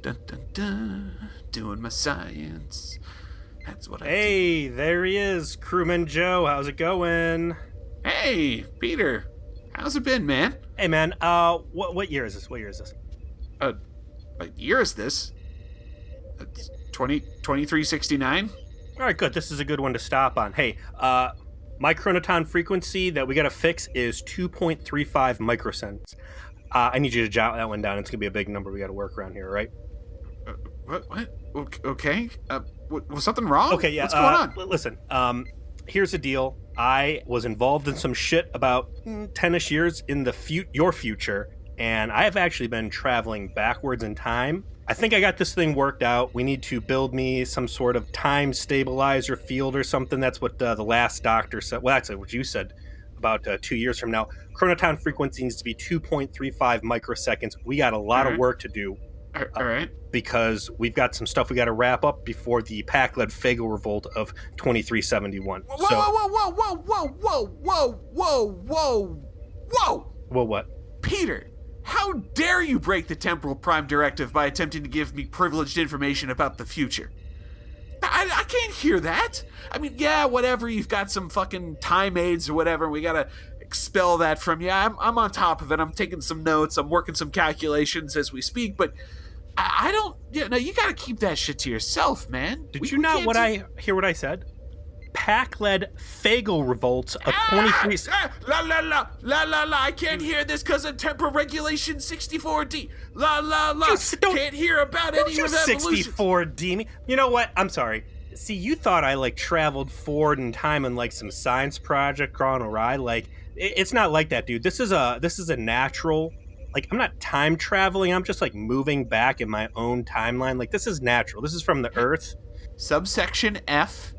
Dun, dun, dun. Doing my science. That's what I do. Hey, there he is, Crewman Joe. How's it going? Hey, Peter. How's it been, man? Hey, man. What year is this? What year is this? What year is this? It's 2369? All right, good. This is a good one to stop on. Hey, my chronoton frequency that we gotta fix is 2.35 microseconds. I need you to jot that one down. It's gonna be a big number we gotta work around here, all right? What? Okay. Was something wrong? Okay, yeah. What's going on? Listen, here's the deal. I was involved in some shit about 10-ish years in your future, and I have actually been traveling backwards in time. I think I got this thing worked out. We need to build me some sort of time stabilizer field or something. That's what the last doctor said. Well, that's what you said about 2 years from now. Chronoton frequency needs to be 2.35 microseconds. We got a lot of work to do. All right. Because we've got some stuff we got to wrap up before the Pack-led Fagel revolt of 2371. Whoa! Well, what? Peter, how dare you break the Temporal Prime Directive by attempting to give me privileged information about the future? I can't hear that. I mean, yeah, whatever, you've got some fucking time aids or whatever, and we gotta expel that from you. I'm on top of it. I'm taking some notes. I'm working some calculations as we speak, but I don't... No, you gotta keep that shit to yourself, man. Did you not hear what I said? Pack-led Fagel revolts of 23... I can't hear this because of Temporal Regulation 64D. Can't hear about any of that 64D me. You know what? I'm sorry. See, you thought I, traveled forward in time in, some science project gone awry. It's not like that, dude. This is a natural... I'm not time traveling. I'm just, moving back in my own timeline. This is natural. This is from the Earth. Subsection F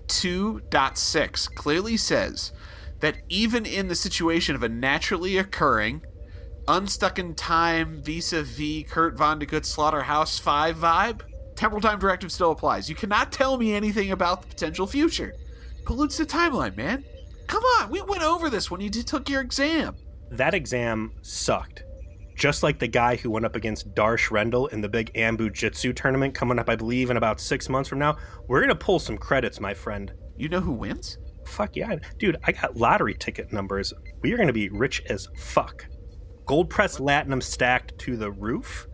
2.6 clearly says that even in the situation of a naturally occurring, unstuck in time vis-a-vis Kurt Vonnegut Slaughterhouse 5 vibe, Temporal Time Directive still applies. You cannot tell me anything about the potential future. Pollutes the timeline, man. Come on, we went over this when you took your exam. That exam sucked. Just like the guy who went up against Darsh Rendell in the big Ambu Jitsu tournament coming up, I believe, in about 6 months from now. We're going to pull some credits, my friend. You know who wins? Fuck yeah. Dude, I got lottery ticket numbers. We are going to be rich as fuck. Gold press latinum stacked to the roof.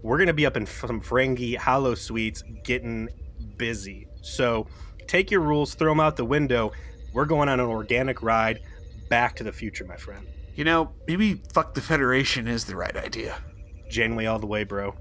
We're going to be up in some Ferengi hollow suites getting busy. So take your rules, throw them out the window. We're going on an organic ride back to the future, my friend. You know, maybe fuck the Federation is the right idea. Janeway all the way, bro.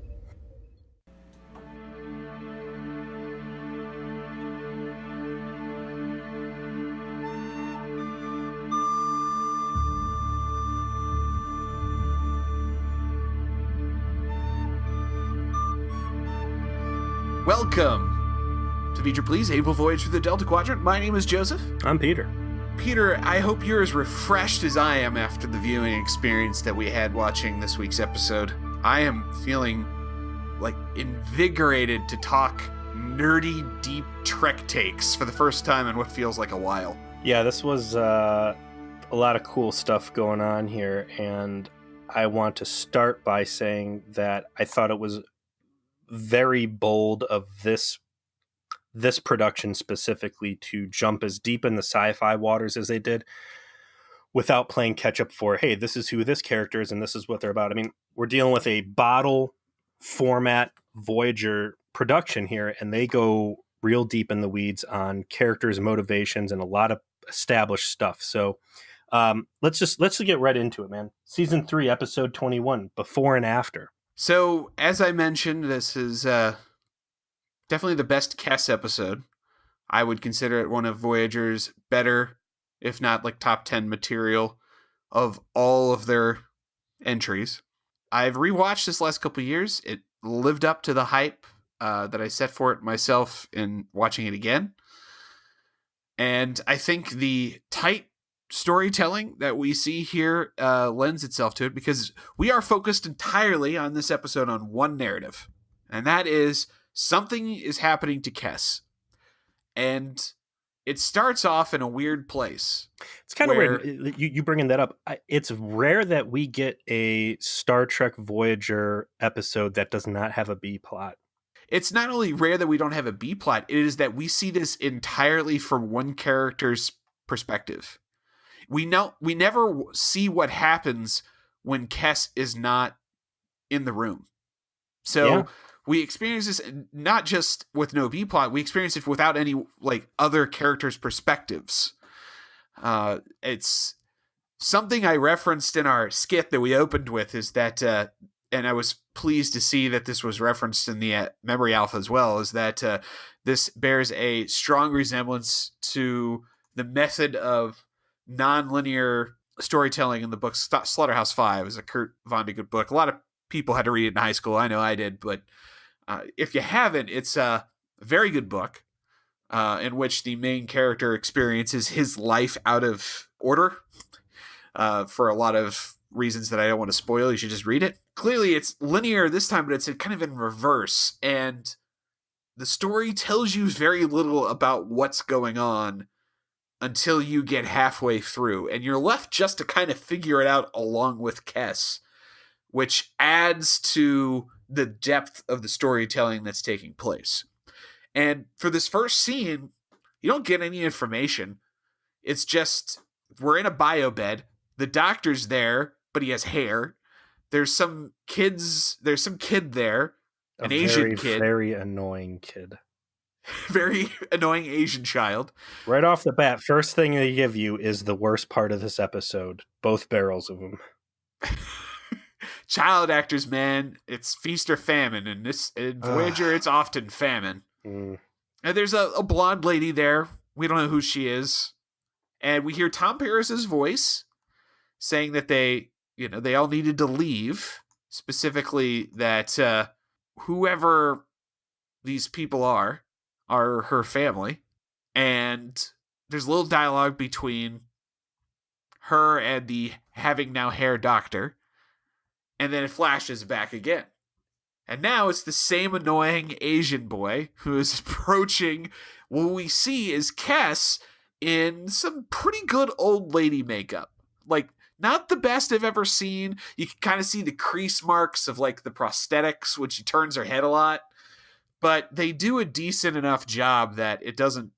Welcome to Feature Please, Able Voyage through the Delta Quadrant. My name is Joseph. I'm Peter. Peter, I hope you're as refreshed as I am after the viewing experience that we had watching this week's episode. I am feeling, invigorated to talk nerdy, deep Trek takes for the first time in what feels like a while. Yeah, this was a lot of cool stuff going on here, and I want to start by saying that I thought it was very bold of this production specifically to jump as deep in the sci-fi waters as they did without playing catch up for, hey, this is who this character is and this is what they're about. I mean, we're dealing with a bottle format Voyager production here, and they go real deep in the weeds on characters, motivations, and a lot of established stuff. So let's get right into it, man. Season 3, episode 21, Before and After. So, as I mentioned, this is definitely the best Kess episode. I would consider it one of Voyager's better, if not top 10 material of all of their entries. I've rewatched this last couple of years. It lived up to the hype that I set for it myself in watching it again. And I think the tight storytelling that we see here lends itself to it, because we are focused entirely on this episode on one narrative, and that is something is happening to Kess. And it starts off in a weird place. It's kind of where- weird. You bringing that up. It's rare that we get a Star Trek Voyager episode that does not have a B plot. It's not only rare that we don't have a B plot, it is that we see this entirely from one character's perspective. We never see what happens when Kes is not in the room. So we experience this not just with no B plot, we experience it without any like other characters' perspectives. It's something I referenced in our skit that we opened with, is that, and I was pleased to see that this was referenced in the Memory Alpha as well, is that this bears a strong resemblance to the method of non-linear storytelling in the book Slaughterhouse-5. Is a Kurt Vonnegut book. A lot of people had to read it in high school. I know I did, but if you haven't, it's a very good book in which the main character experiences his life out of order for a lot of reasons that I don't want to spoil. You should just read it. Clearly it's linear this time, but it's kind of in reverse, and the story tells you very little about what's going on until you get halfway through, and you're left just to kind of figure it out along with Kes, which adds to the depth of the storytelling that's taking place. And for this first scene, you don't get any information. It's just, we're in a bio bed. The doctor's there, but he has hair. There's some kid there, an Asian kid. Very annoying kid. Very annoying Asian child. Right off the bat, first thing they give you is the worst part of this episode. Both barrels of them. Child actors, man, it's feast or famine. In Voyager, it's often famine. And there's a blonde lady there. We don't know who she is. And we hear Tom Paris's voice saying that they all needed to leave. Specifically that whoever these people are her family. And there's a little dialogue between her and the having now hair doctor. And then it flashes back again. And now it's the same annoying Asian boy who is approaching what we see is Kes in some pretty good old lady makeup. Like, not the best I've ever seen. You can kind of see the crease marks of like the prosthetics when she turns her head a lot. But they do a decent enough job that it doesn't,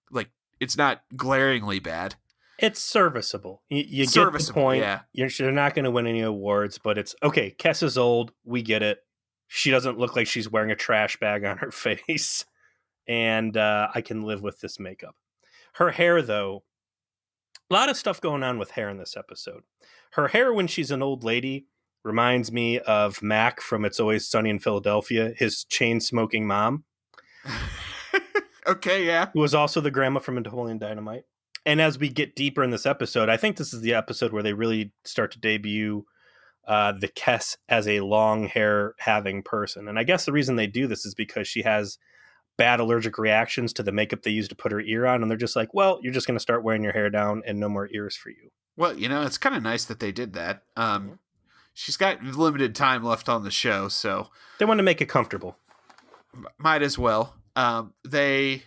like, it's not glaringly bad. It's serviceable. You get the point. Yeah. You're not going to win any awards, but it's okay. Kes is old. We get it. She doesn't look like she's wearing a trash bag on her face. And I can live with this makeup. Her hair, though, a lot of stuff going on with hair in this episode. Her hair when she's an old lady reminds me of Mac from It's Always Sunny in Philadelphia, his chain-smoking mom. Okay, yeah. Who was also the grandma from Napoleon Dynamite. And as we get deeper in this episode, I think this is the episode where they really start to debut the Kes as a long hair having person. And I guess the reason they do this is because she has bad allergic reactions to the makeup they use to put her ear on. And they're just like, well, you're just going to start wearing your hair down and no more ears for you. Well, it's kind of nice that they did that. She's got limited time left on the show, so they want to make it comfortable. Might as well. The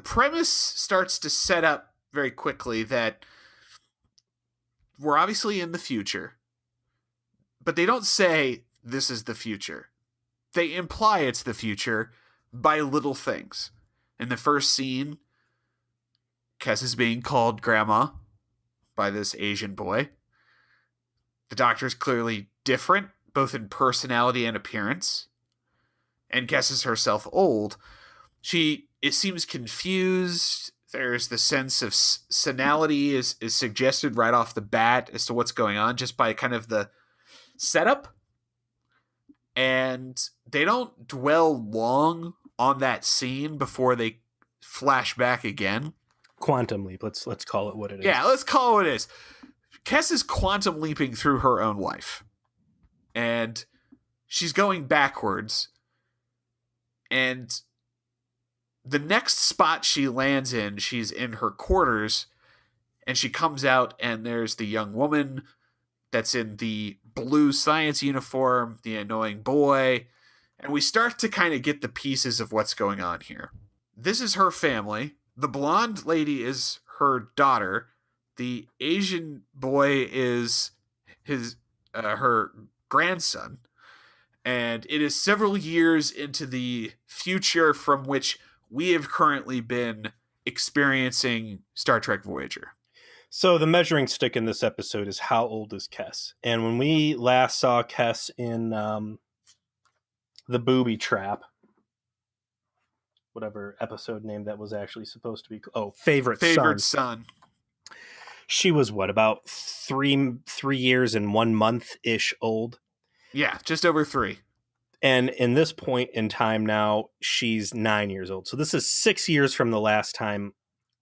premise starts to set up very quickly that we're obviously in the future, but they don't say this is the future. They imply it's the future by little things. In the first scene, Kes is being called grandma by this Asian boy. The doctor's clearly different, both in personality and appearance, and guesses herself old. It seems confused. There's the sense of senility is suggested right off the bat as to what's going on just by kind of the setup. And they don't dwell long on that scene before they flash back again. Quantum leap. Let's call it what it is. Yeah, let's call it what it is. Kes is quantum leaping through her own life. And she's going backwards. And the next spot she lands in, she's in her quarters. And she comes out and there's the young woman that's in the blue science uniform, the annoying boy. And we start to kind of get the pieces of what's going on here. this is her family. The blonde lady is her daughter. The Asian boy is her grandson. And it is several years into the future from which we have currently been experiencing Star Trek Voyager. So the measuring stick in this episode is how old is Kes? And when we last saw Kes in the booby trap, whatever episode name that was actually supposed to be, favorite son. She was what, about 3 years and 1 month ish old? Yeah, just over 3. And in this point in time now, she's 9 years old. So this is 6 years from the last time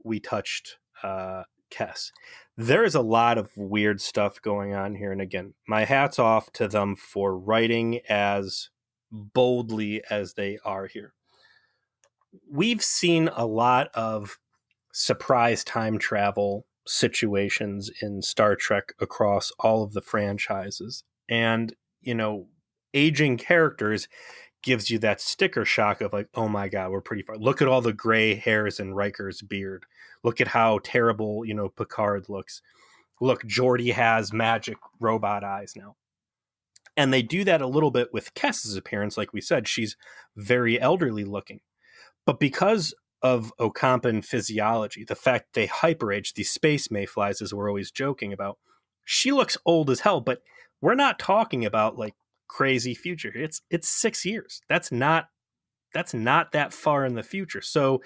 we touched Kes. There is a lot of weird stuff going on here. And again, my hat's off to them for writing as boldly as they are here. We've seen a lot of surprise time travel situations in Star Trek across all of the franchises. And, aging characters gives you that sticker shock of like, oh my God, we're pretty far. Look at all the gray hairs in Riker's beard. Look at how terrible, Picard looks. Look, Geordi has magic robot eyes now. And they do that a little bit with Kes's appearance. Like we said, she's very elderly looking. But because of Ocampan physiology, the fact they hyperage these space mayflies, as we're always joking about, she looks old as hell. But we're not talking about like crazy future. It's 6 years. That's not that far in the future. So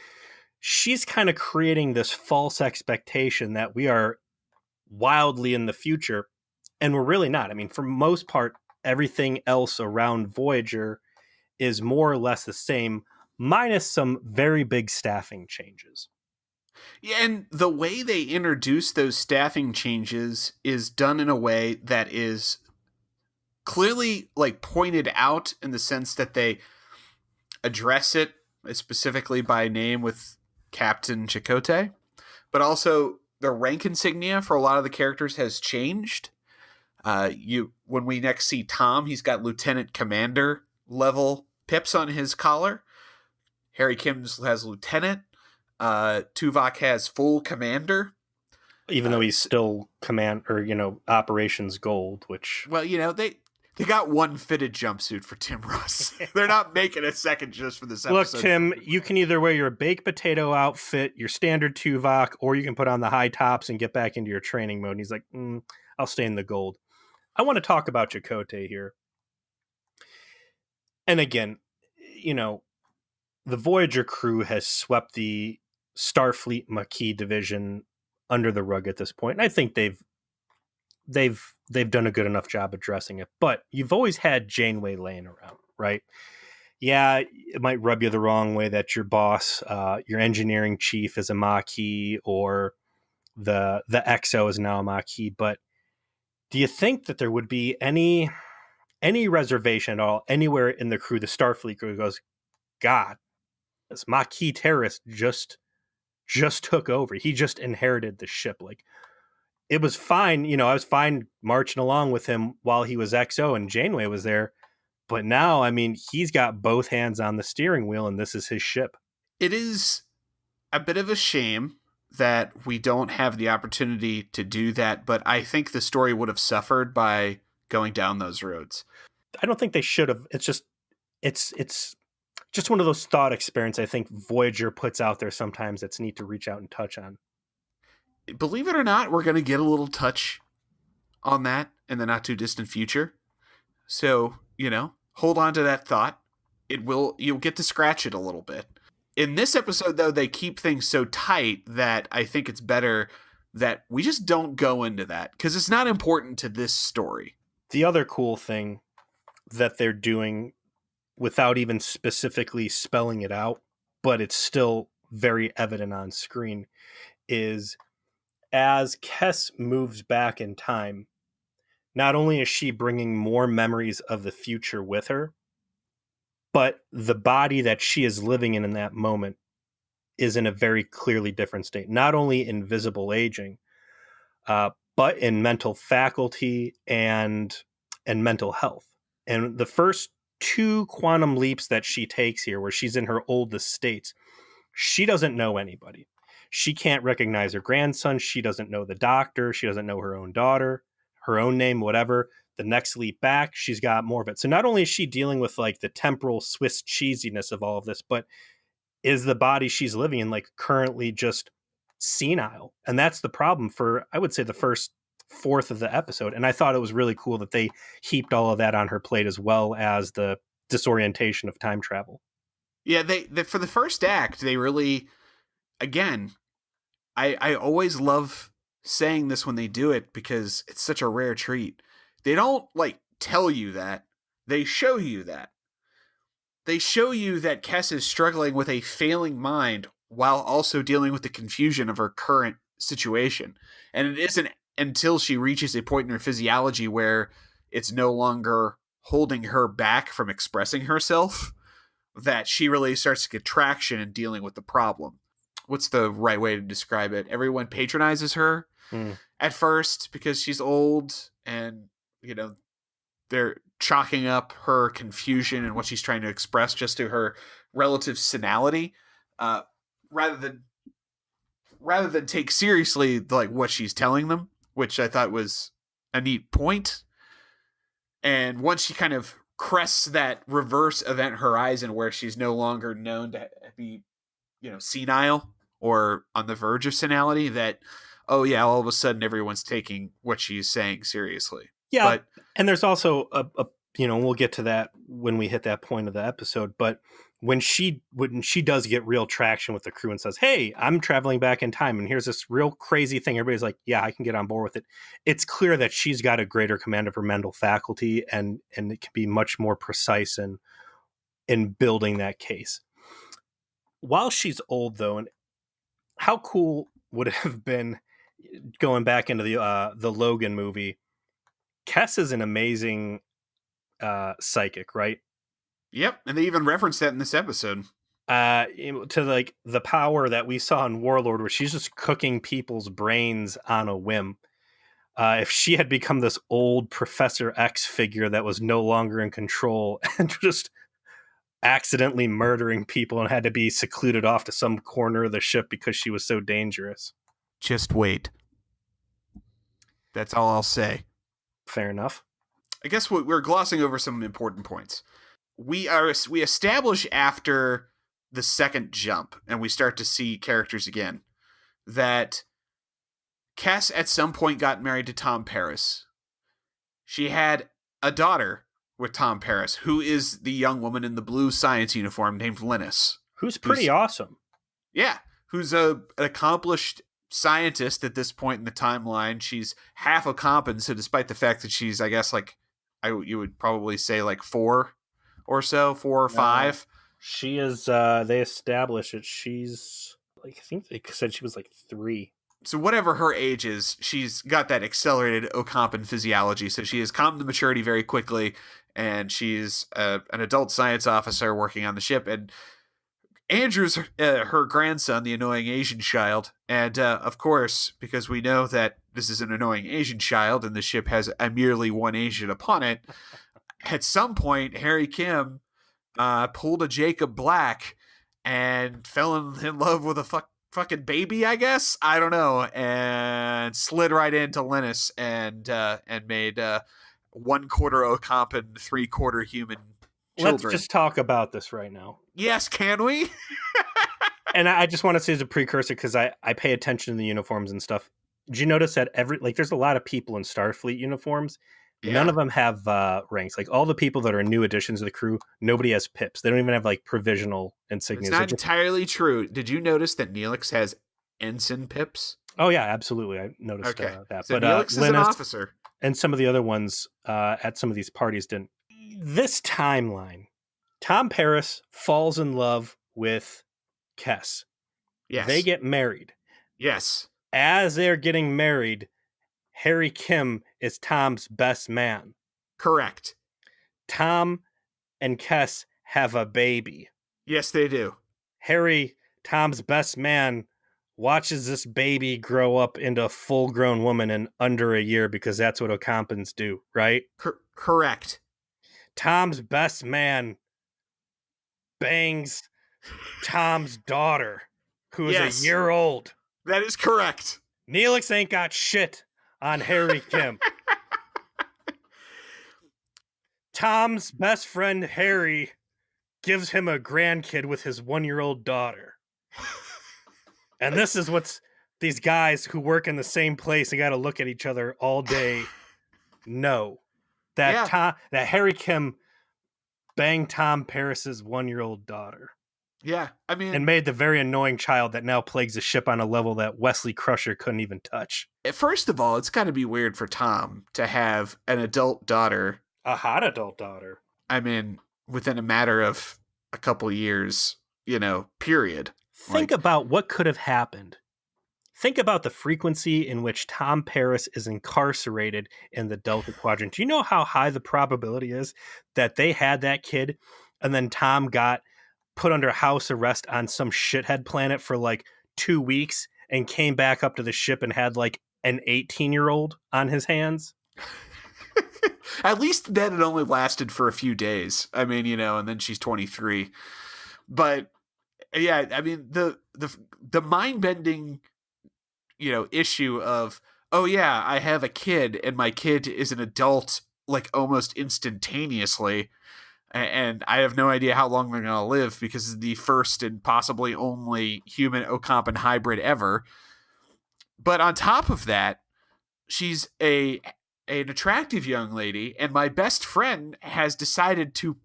she's kind of creating this false expectation that we are wildly in the future, and we're really not. I mean, for most part, everything else around Voyager is more or less the same, minus some very big staffing changes. Yeah, and the way they introduce those staffing changes is done in a way that is clearly like pointed out in the sense that they address it specifically by name with Captain Chakotay, but also the rank insignia for a lot of the characters has changed. When we next see Tom, he's got Lieutenant Commander level pips on his collar. Harry Kim's has Lieutenant. Tuvok has full Commander. Even though he's still Operations Gold, which... Well, they got one fitted jumpsuit for Tim Russ. They're not making a second just for this episode. Look, Tim, you can either wear your baked potato outfit, your standard Tuvok, or you can put on the high tops and get back into your training mode. And he's like, I'll stay in the gold. I want to talk about Chakotay here. And again, the Voyager crew has swept the Starfleet Maquis division under the rug at this point. And I think they've done a good enough job addressing it. But you've always had Janeway laying around, right? Yeah, it might rub you the wrong way that your boss, your engineering chief is a Maquis, or the XO is now a Maquis. But do you think that there would be any reservation at all anywhere in the crew, the Starfleet crew, goes, God, this Maquis terrorist just took over. He just inherited the ship. Like, it was fine. I was fine marching along with him while he was XO and Janeway was there. But now, I mean, he's got both hands on the steering wheel and this is his ship. It is a bit of a shame that we don't have the opportunity to do that, but I think the story would have suffered by going down those roads. I don't think they should have. It's just one of those thought experiments I think Voyager puts out there sometimes that's neat to reach out and touch on. Believe it or not, we're going to get a little touch on that in the not too distant future. So, hold on to that thought. You'll get to scratch it a little bit. In this episode, though, they keep things so tight that I think it's better that we just don't go into that because it's not important to this story. The other cool thing that they're doing, without even specifically spelling it out, but it's still very evident on screen, is as Kes moves back in time, not only is she bringing more memories of the future with her, but the body that she is living in that moment is in a very clearly different state. Not only in visible aging, but in mental faculty and mental health. And the first 2 quantum leaps that she takes here, where she's in her oldest states, She doesn't know anybody. She can't recognize her grandson. She doesn't know the doctor. She doesn't know her own daughter, her own name, whatever. The next leap back, she's got more of it. So not only is she dealing with like the temporal Swiss cheesiness of all of this, but is the body she's living in like currently just senile? And that's the problem for, I would say, the first fourth of the episode. And I thought it was really cool that they heaped all of that on her plate, as well as the disorientation of time travel. Yeah, they for the first act, they really, again, I always love saying this when they do it because it's such a rare treat. They don't like tell you that. They show you that. They show you that Kes is struggling with a failing mind while also dealing with the confusion of her current situation. And it isn't until she reaches a point in her physiology where it's no longer holding her back from expressing herself that she really starts to get traction in dealing with the problem. What's the right way to describe it? Everyone patronizes her at first because she's old, and they're chalking up her confusion and what she's trying to express just to her relative senility, rather than take seriously like what she's telling them, which I thought was a neat point. And once she kind of crests that reverse event horizon where she's no longer known to be, senile or on the verge of senility, that, oh yeah, all of a sudden everyone's taking what she's saying seriously. Yeah. But, and there's also we'll get to that when we hit that point of the episode, but when she does get real traction with the crew and says, hey, I'm traveling back in time and here's this real crazy thing, everybody's like, yeah, I can get on board with it. It's clear that she's got a greater command of her mental faculty, and it can be much more precise in building that case. While she's old, though, and how cool would it have been going back into the Logan movie? Kes is an amazing psychic, right? Yep, and they even referenced that in this episode. To like the power that we saw in Warlord, where she's just cooking people's brains on a whim. If she had become this old Professor X figure that was no longer in control and just accidentally murdering people and had to be secluded off to some corner of the ship because she was so dangerous. Just wait. That's all I'll say. Fair enough. I guess we're glossing over some important points. We establish after the second jump and we start to see characters again that Kes at some point got married to Tom Paris. She had a daughter with Tom Paris, who is the young woman in the blue science uniform named Linus. Who's pretty awesome. Yeah, who's an accomplished scientist at this point in the timeline. She's half a competent, so despite the fact that she's, I guess, like, you would probably say like 4 or 5. She is, they establish it. She's, like, I think they said she was like 3. So whatever her age is, she's got that accelerated Ocampan physiology. So she has come to maturity very quickly, and she's an adult science officer working on the ship. And Andrew's her grandson, the annoying Asian child. And of course, because we know that this is an annoying Asian child and the ship has a merely one Asian upon it, at some point, Harry Kim pulled a Jacob Black and fell in love with a fucking baby, I guess. I don't know. And slid right into Linus and made 1/4 Ocampan, 3/4 human children. Let's just talk about this right now. Yes, can we? And I just want to say as a precursor, because I pay attention to the uniforms and stuff. Did you notice that there's a lot of people in Starfleet uniforms? Yeah. None of them have ranks. Like all the people that are new additions to the crew, nobody has pips. They don't even have like provisional insignias. It's not entirely true. Did you notice that Neelix has ensign pips? Oh yeah, absolutely. I noticed that. So but Neelix is an officer, and some of the other ones at some of these parties didn't. This timeline, Tom Paris falls in love with Kes. Yes. They get married. Yes. As they're getting married, Harry Kim is Tom's best man. Correct. Tom and Kes have a baby. Yes, they do. Harry, Tom's best man, watches this baby grow up into a full-grown woman in under a year because that's what Ocampans do, right? Correct. Tom's best man bangs Tom's daughter. who is a year old. That is correct. Neelix ain't got shit on Harry Kim. Tom's best friend, Harry, gives him a grandkid with his 1-year-old daughter. And this is what's these guys who work in the same place and got to look at each other all day know. That Harry Kim banged Tom Paris's 1-year-old daughter. Yeah, I mean... And made the very annoying child that now plagues the ship on a level that Wesley Crusher couldn't even touch. First of all, it's got to be weird for Tom to have an adult daughter. A hot adult daughter. I mean, within a matter of a couple years, period. Think about what could have happened. Think about the frequency in which Tom Paris is incarcerated in the Delta Quadrant. Do you know how high the probability is that they had that kid and then Tom got put under house arrest on some shithead planet for like 2 weeks and came back up to the ship and had like an 18-year-old on his hands? At least then it only lasted for a few days. I mean, and then she's 23. But yeah, I mean, the mind-bending, issue of, oh yeah, I have a kid and my kid is an adult like almost instantaneously. And I have no idea how long they're going to live because it's the first and possibly only human Ocampan hybrid ever. But on top of that, she's an attractive young lady, and my best friend has decided to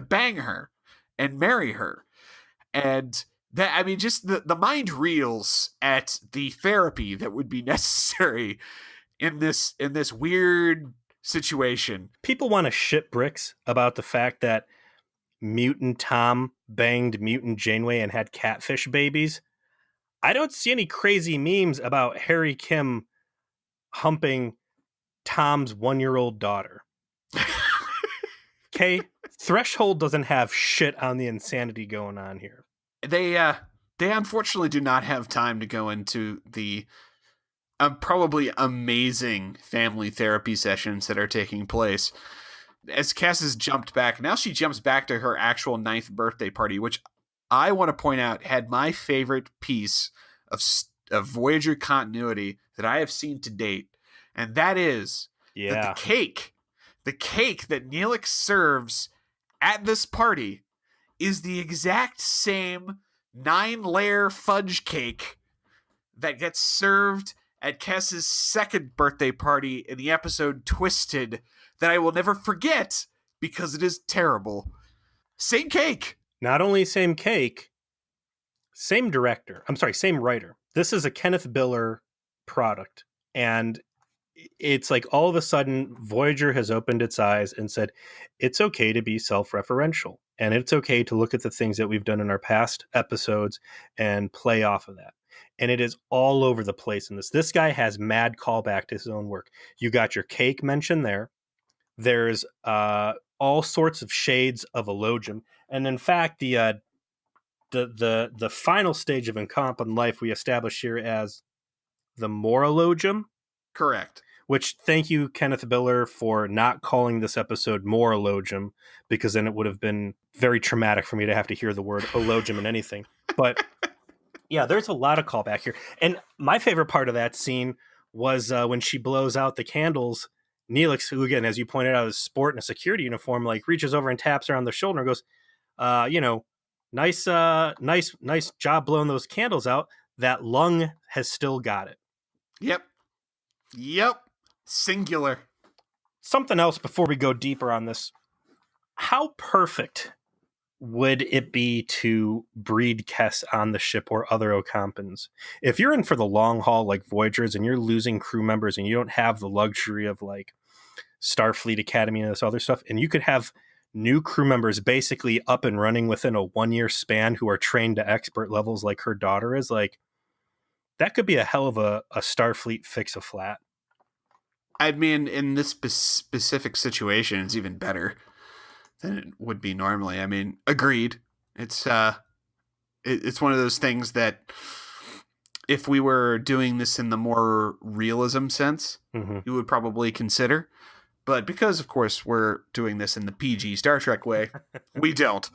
bang her and marry her. And that, I mean, just the mind reels at the therapy that would be necessary in this weird situation. People want to shit bricks about the fact that Mutant Tom banged Mutant Janeway and had catfish babies. I don't see any crazy memes about Harry Kim humping Tom's 1-year-old daughter. Okay? Threshold doesn't have shit on the insanity going on here. They unfortunately do not have time to go into the probably amazing family therapy sessions that are taking place. As Cass has jumped back, now she jumps back to her actual 9th birthday party, which I want to point out had my favorite piece of Voyager continuity that I have seen to date. And that is that the cake that Neelix serves at this party is the exact same 9-layer fudge cake that gets served at Kess's 2nd birthday party in the episode Twisted that I will never forget because it is terrible. Same cake. Not only same cake, same director. I'm sorry, same writer. This is a Kenneth Biller product. And it's like all of a sudden Voyager has opened its eyes and said, it's okay to be self-referential. And it's okay to look at the things that we've done in our past episodes and play off of that. And it is all over the place in this. This guy has mad callback to his own work. You got your cake mentioned there. There's all sorts of shades of Elogium. And in fact, the final stage of Incompetent Life we establish here as the Morologium. Correct. Which, thank you, Kenneth Biller, for not calling this episode Morologium, because then it would have been very traumatic for me to have to hear the word Elogium in anything. But yeah, there's a lot of callback here. And my favorite part of that scene was when she blows out the candles. Neelix, who, again, as you pointed out, is sport in a security uniform, like reaches over and taps her on the shoulder and goes, nice job blowing those candles out. That lung has still got it. Yep. Singular. Something else before we go deeper on this. How perfect would it be to breed Kess on the ship or other Ocampans? If you're in for the long haul like Voyagers and you're losing crew members and you don't have the luxury of like Starfleet Academy and this other stuff, and you could have new crew members basically up and running within a 1-year span who are trained to expert levels like her daughter is, like, that could be a hell of a Starfleet fix-a-flat. I mean, in this specific situation, it's even better than it would be normally. I mean, agreed. It's one of those things that if we were doing this in the more realism sense, you would probably consider. But because, of course, we're doing this in the PG Star Trek way, we don't.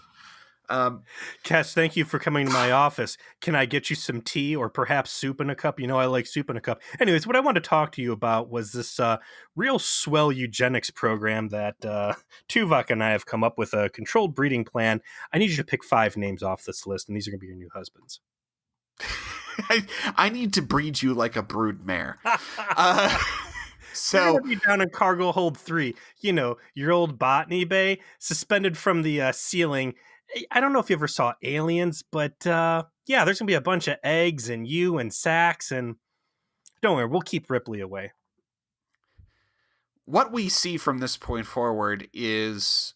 Cass, thank you for coming to my office. Can I get you some tea or perhaps soup in a cup? You know, I like soup in a cup. Anyways, what I wanted to talk to you about was this real swell eugenics program that Tuvok and I have come up with, a controlled breeding plan. I need you to pick 5 names off this list, and these are going to be your new husbands. I need to breed you like a brood mare. So be down in cargo hold 3, you know, your old botany bay, suspended from the ceiling. I don't know if you ever saw Aliens, but yeah, there's gonna be a bunch of eggs and you and Sax, and don't worry, we'll keep Ripley away. What we see from this point forward is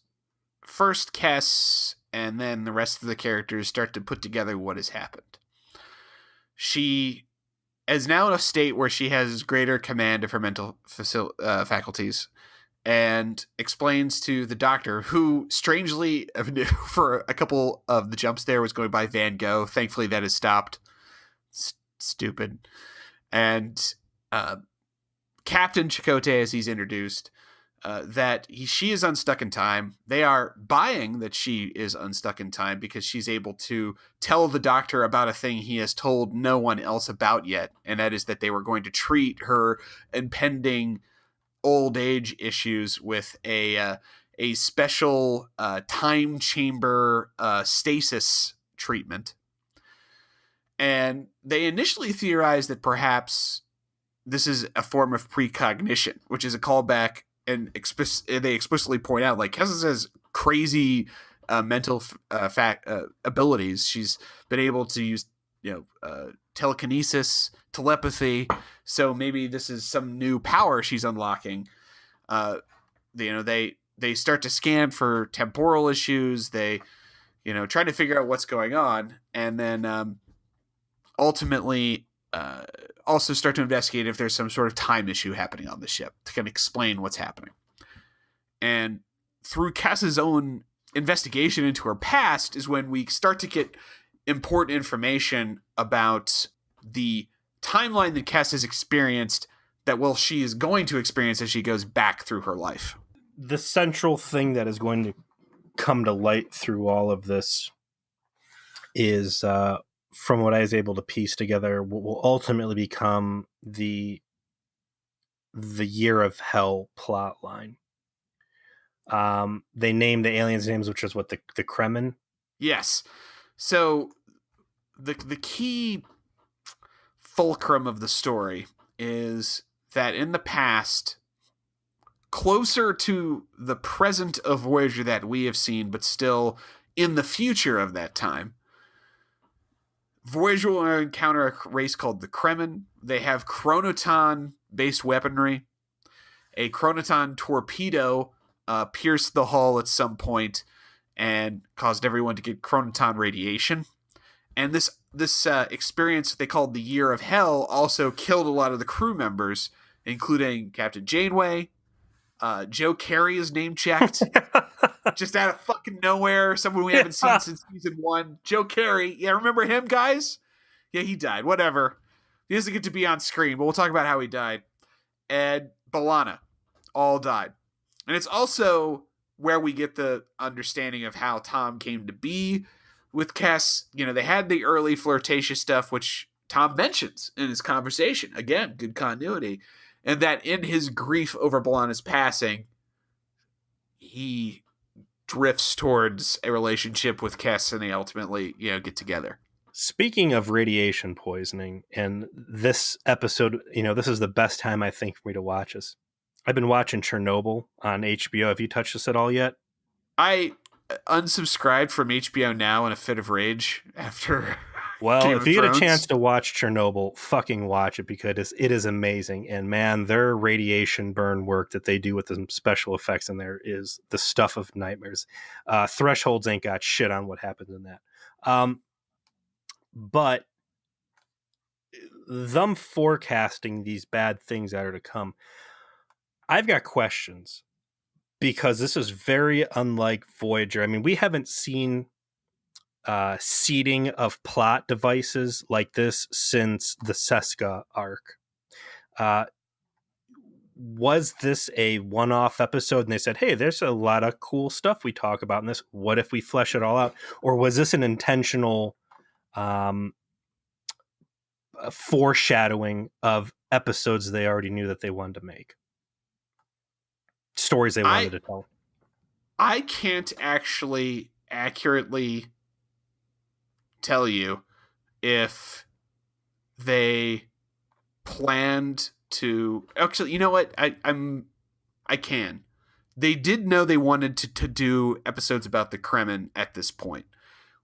first Kes and then the rest of the characters start to put together what has happened. She is now in a state where she has greater command of her mental faculties and explains to the doctor, who strangely for a couple of the jumps there was going by Van Gogh. Thankfully that has stopped. Stupid. And Captain Chakotay, as he's introduced, that she is unstuck in time. They are buying that she is unstuck in time because she's able to tell the doctor about a thing he has told no one else about yet, and that is that they were going to treat her impending old age issues with a special time chamber stasis treatment. And they initially theorized that perhaps this is a form of precognition, which is a callback. And they explicitly point out, like, Kes has crazy mental abilities. She's been able to use, telekinesis, telepathy. So maybe this is some new power she's unlocking. They start to scan for temporal issues. They, try to figure out what's going on, and then ultimately also start to investigate if there's some sort of time issue happening on the ship to kind of explain what's happening. And through Kes's own investigation into her past is when we start to get important information about the timeline that Kes has experienced that, well, she is going to experience as she goes back through her life. The central thing that is going to come to light through all of this is, from what I was able to piece together, what will ultimately become the Year of Hell plot line. They named the aliens' names, which is what, the Kremen? Yes. So the key fulcrum of the story is that in the past, closer to the present of Voyager that we have seen, but still in the future of that time, Voyager will encounter a race called the Kremen. They have chronoton-based weaponry. A chronoton torpedo pierced the hull at some point and caused everyone to get chronoton radiation. And this experience they called the Year of Hell also killed a lot of the crew members, including Captain Janeway. Joe Carey is name-checked. Just out of fucking nowhere. Someone we haven't seen since season 1. Joe Carey. Yeah, remember him, guys? Yeah, he died. Whatever. He doesn't get to be on screen, but we'll talk about how he died. And B'Elanna all died. And it's also where we get the understanding of how Tom came to be with Kes. They had the early flirtatious stuff, which Tom mentions in his conversation. Again, good continuity. And that in his grief over B'Elanna's passing, he drifts towards a relationship with Kes, and they ultimately, get together. Speaking of radiation poisoning, and this episode, this is the best time, I think, for me to watch this. I've been watching Chernobyl on HBO. Have you touched this at all yet? I unsubscribed from HBO Now in a fit of rage after Well, if you get a chance to watch Chernobyl, fucking watch it, because it is amazing. And man, their radiation burn work that they do with the special effects in there is the stuff of nightmares. Thresholds ain't got shit on what happens in that. But them forecasting these bad things that are to come, I've got questions, because this is very unlike Voyager. I mean, we haven't seen seeding of plot devices like this since the Seska arc. was this a one-off episode and they said, hey, there's a lot of cool stuff we talk about in this, what if we flesh it all out? Or was this an intentional foreshadowing of episodes they already knew that they wanted to make, stories they wanted to tell? I can't actually accurately tell you if they planned to actually, you know what? I can. They did know they wanted to do episodes about the Kremen at this point.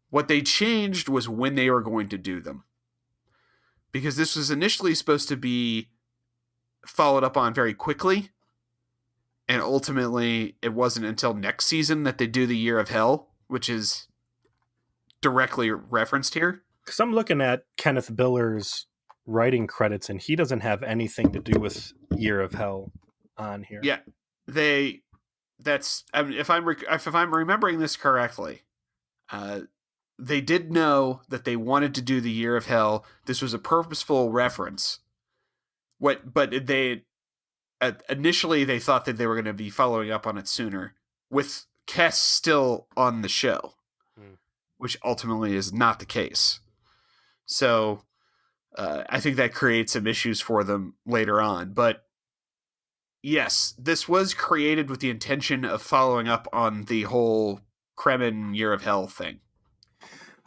What they changed was when they were going to do them. Because this was initially supposed to be followed up on very quickly. And ultimately, it wasn't until next season that they do the Year of Hell, which is directly referenced here. Because I'm looking at Kenneth Biller's writing credits, and he doesn't have anything to do with Year of Hell on here. Yeah, if I'm remembering this correctly, they did know that they wanted to do the Year of Hell. This was a purposeful reference. But they initially they thought that they were going to be following up on it sooner, with Kes still on the show, which ultimately is not the case. So I think that creates some issues for them later on. But yes, this was created with the intention of following up on the whole Kremen Year of Hell thing.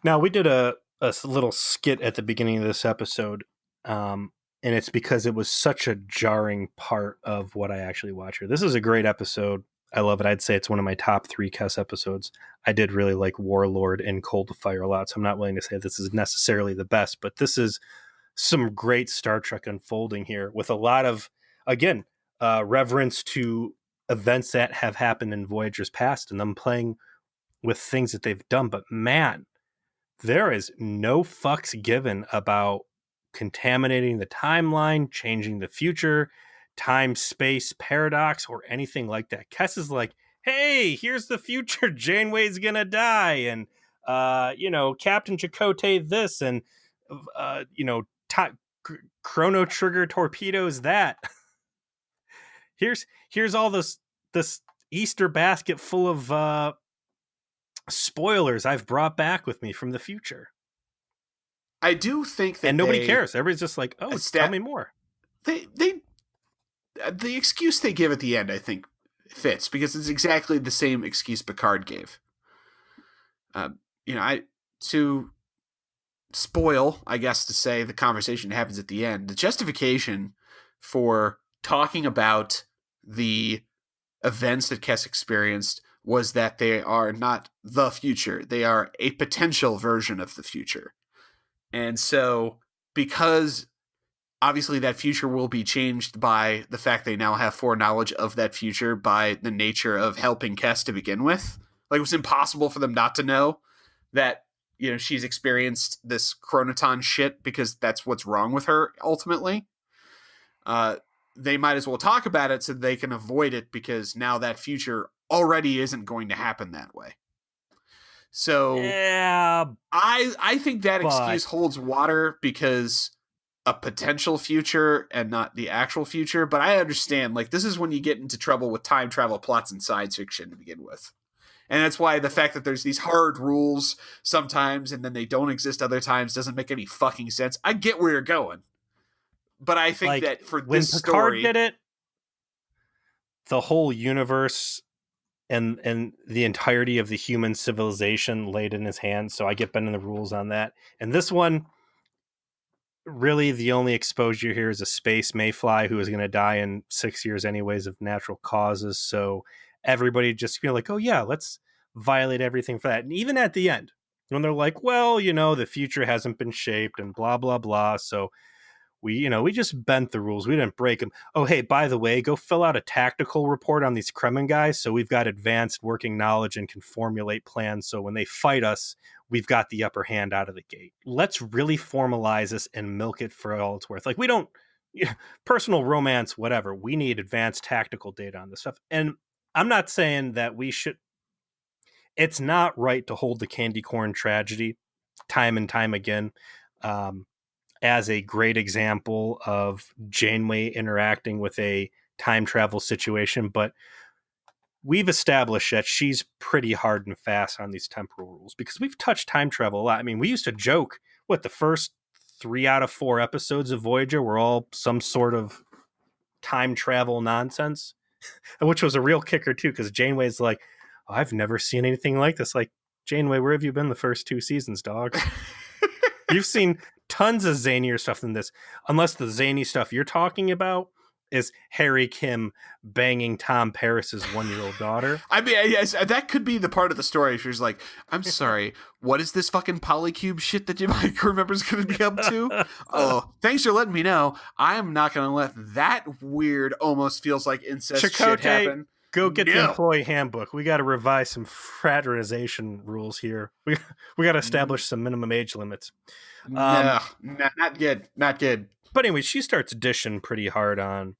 Now, we did a little skit at the beginning of this episode, and it's because it was such a jarring part of what I actually watch here. This is a great episode. I love it. I'd say it's one of my top 3 Kes episodes. I did really like Warlord and Cold to Fire a lot, so I'm not willing to say this is necessarily the best, but this is some great Star Trek unfolding here with a lot of, again, reverence to events that have happened in Voyager's past and them playing with things that they've done. But man, there is no fucks given about contaminating the timeline, changing the future, time-space paradox, or anything like that. Kes is like, hey, here's the future. Janeway's gonna die. And, Captain Chakotay this. And, chrono trigger torpedoes that. Here's all this Easter basket full of spoilers I've brought back with me from the future. I do think that, and nobody cares. Everybody's just like, oh, tell me more. The excuse they give at the end, I think, fits, because it's exactly the same excuse Picard gave. To spoil, I guess, to say the conversation happens at the end. The justification for talking about the events that Kes experienced was that they are not the future. They are a potential version of the future. And so, because obviously that future will be changed by the fact they now have foreknowledge of that future by the nature of helping Kes to begin with. Like, it was impossible for them not to know that, she's experienced this chronoton shit, because that's what's wrong with her, ultimately. They might as well talk about it so they can avoid it, because now that future already isn't going to happen that way. So yeah, I think that excuse holds water, because a potential future and not the actual future. But I understand, like, this is when you get into trouble with time travel plots and science fiction to begin with. And that's why the fact that there's these hard rules sometimes and then they don't exist other times doesn't make any fucking sense. I get where you're going. But I think that for this when Picard story, did it, the whole universe and the entirety of the human civilization laid in his hands. So I get bending the rules on that. And this one, really the only exposure here is a space mayfly who is going to die in 6 years anyways of natural causes. So everybody just feel like, oh yeah, let's violate everything for that. And even at the end, when they're like, well, the future hasn't been shaped and blah, blah, blah. So we just bent the rules. We didn't break them. Oh, hey, by the way, go fill out a tactical report on these Kremen guys. So we've got advanced working knowledge and can formulate plans. So when they fight us, we've got the upper hand out of the gate. Let's really formalize this and milk it for all it's worth. Like, we don't, personal romance, whatever. We need advanced tactical data on this stuff. And I'm not saying that we should, it's not right to hold the candy corn tragedy time and time again as a great example of Janeway interacting with a time travel situation, but we've established that she's pretty hard and fast on these temporal rules because we've touched time travel a lot. I mean, we used to joke the first 3 out of 4 episodes of Voyager were all some sort of time travel nonsense, which was a real kicker too, because Janeway's like, oh, I've never seen anything like this. Like, Janeway, where have you been the first 2 seasons, dog? You've seen tons of zanier stuff than this, unless the zany stuff you're talking about is Harry Kim banging Tom Paris's 1-year-old daughter. I mean, yes, that could be the part of the story. She's like, I'm sorry, what is this fucking Polycube shit that my crew member's going to be up to? Oh, thanks for letting me know. I'm not going to let that weird, almost feels like incest shit happen. Go get the employee handbook. We got to revise some fraternization rules here. We got to establish some minimum age limits. No, not good. Not good. But anyway, she starts dishing pretty hard on,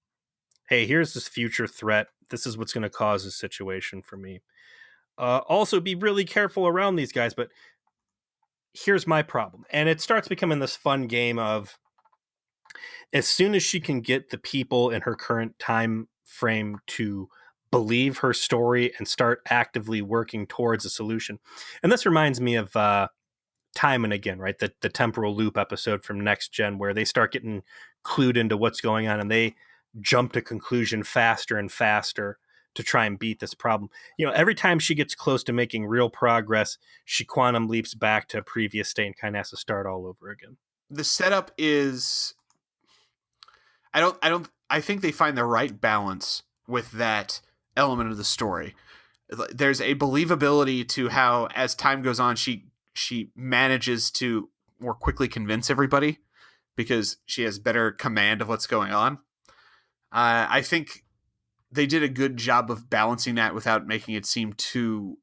hey, here's this future threat. This is what's going to cause a situation for me. Also, be really careful around these guys. But here's my problem. And it starts becoming this fun game of, as soon as she can get the people in her current time frame to believe her story and start actively working towards a solution. And this reminds me of Time and Again, right? The temporal loop episode from Next Gen, where they start getting clued into what's going on and they jump to conclusion faster and faster to try and beat this problem. Every time she gets close to making real progress, she quantum leaps back to a previous state and kind of has to start all over again. The setup is, I think they find the right balance with that element of the story. There's a believability to how, as time goes on, she manages to more quickly convince everybody because she has better command of what's going on. I think they did a good job of balancing that without making it seem too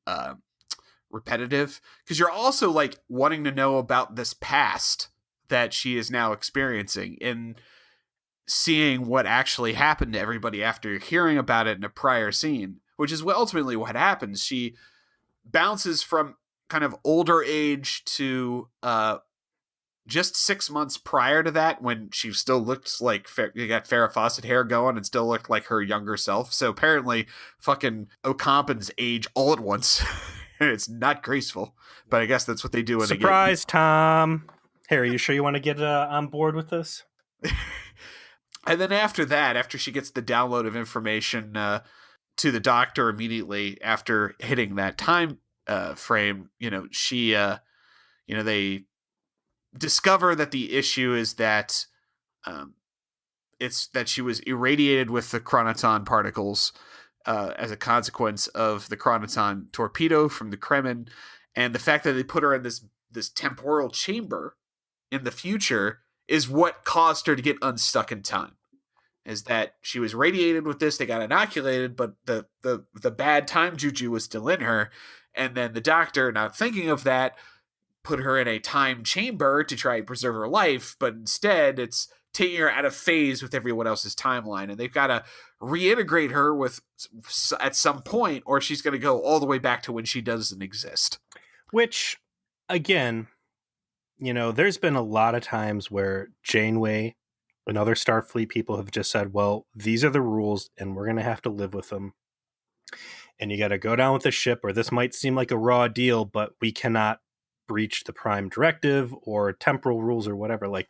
repetitive, because you're also like wanting to know about this past that she is now experiencing and seeing what actually happened to everybody after hearing about it in a prior scene, which is ultimately what happens. She bounces from kind of older age to just 6 months prior to that, when she still looked like you got Farrah Fawcett hair going and still looked like her younger self. So apparently fucking Ocampin's age all at once. It's not graceful, but I guess that's what they do when Surprise, Tom. Harry, you sure you want to get on board with this? And then after that, after she gets the download of information to the doctor immediately after hitting that time frame, they discover that the issue is that it's that she was irradiated with the chronoton particles as a consequence of the chronoton torpedo from the Kremen, and the fact that they put her in this temporal chamber in the future is what caused her to get unstuck in time. Is that she was radiated with this, they got inoculated, but the bad time juju was still in her, and then the doctor, not thinking of that, put her in a time chamber to try and preserve her life, but instead it's taking her out of phase with everyone else's timeline, and they've got to reintegrate her with at some point, or she's going to go all the way back to when she doesn't exist. Which, again, there's been a lot of times where Janeway and other Starfleet people have just said, well, these are the rules and we're going to have to live with them. And you got to go down with the ship, or this might seem like a raw deal, but we cannot breach the Prime Directive or temporal rules or whatever. Like,